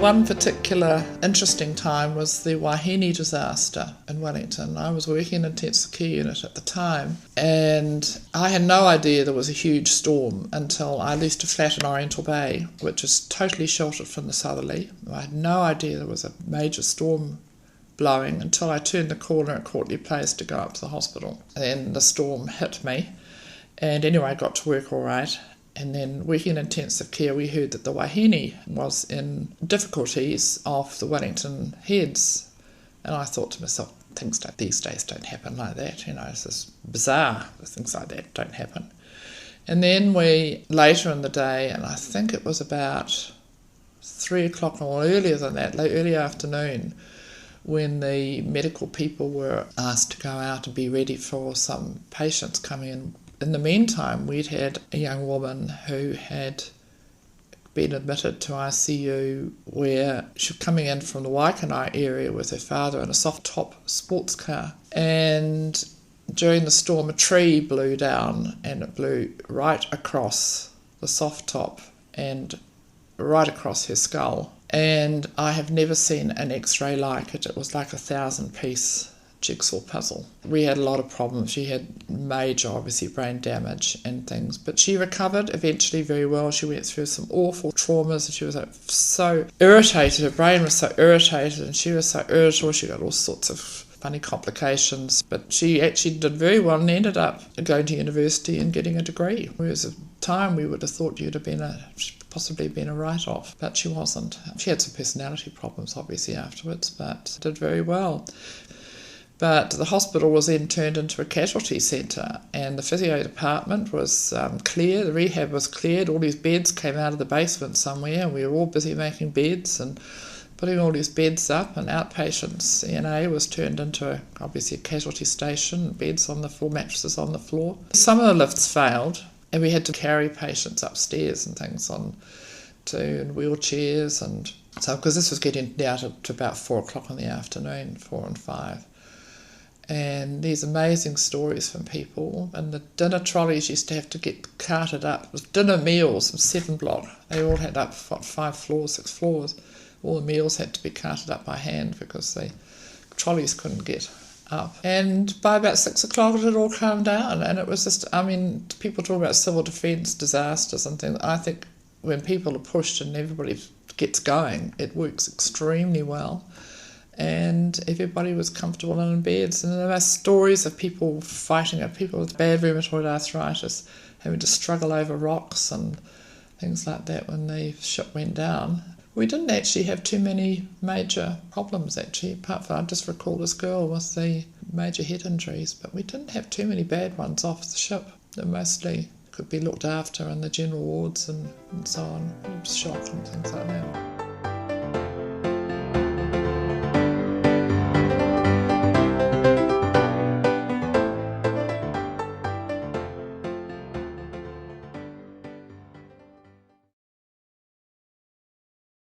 One particular interesting time was the Wahine disaster in Wellington. I was working in an intensive care unit at the time, and I had no idea there was a huge storm until I leased a flat in Oriental Bay, which is totally sheltered from the southerly. I had no idea there was a major storm blowing until I turned the corner at Courtly Place to go up to the hospital. And the storm hit me, and anyway I got to work all right. And then working in intensive care, we heard that the Wahine was in difficulties off the Wellington Heads. And I thought to myself, things these days don't happen like that. It's just bizarre. Things like that don't happen. And then later in the day, and I think it was about 3 o'clock or earlier than that, early afternoon, when the medical people were asked to go out and be ready for some patients coming in. In the meantime, we'd had a young woman who had been admitted to ICU where she was coming in from the Waikanae area with her father in a soft-top sports car. And during the storm, a tree blew down, and it blew right across the soft top and right across her skull. And I have never seen an X-ray like it. It was like a 1,000-piece jigsaw puzzle. We had a lot of problems. She had major, obviously, brain damage and things, but she recovered eventually very well. She went through some awful traumas, and she was so irritated. Her brain was so irritated, and she was so irritable. She got all sorts of funny complications, but she actually did very well and ended up going to university and getting a degree. Whereas at the time we would have thought possibly been a write-off, but she wasn't. She had some personality problems, obviously, afterwards, but did very well. But the hospital was then turned into a casualty centre, and the physio department was clear, the rehab was cleared, all these beds came out of the basement somewhere, and we were all busy making beds and putting all these beds up, and outpatient CNA was turned into obviously a casualty station, beds on the floor, mattresses on the floor. Some of the lifts failed, and we had to carry patients upstairs and things in wheelchairs, and so because this was getting down to about 4 o'clock in the afternoon, 4 and 5. And these amazing stories from people, and the dinner trolleys used to have to get carted up. It was dinner meals from 7 block. They all had up 5 floors, 6 floors. All the meals had to be carted up by hand because the trolleys couldn't get up. And by about 6 o'clock it had all calmed down, and it was just, people talk about civil defence disasters and things. I think when people are pushed and everybody gets going, it works extremely well. And everybody was comfortable in beds. And there are stories of people fighting it, people with bad rheumatoid arthritis having to struggle over rocks and things like that when the ship went down. We didn't actually have too many major problems, actually, apart from I just recall this girl with the major head injuries, but we didn't have too many bad ones off the ship. They mostly could be looked after in the general wards and so on, shock and things like that.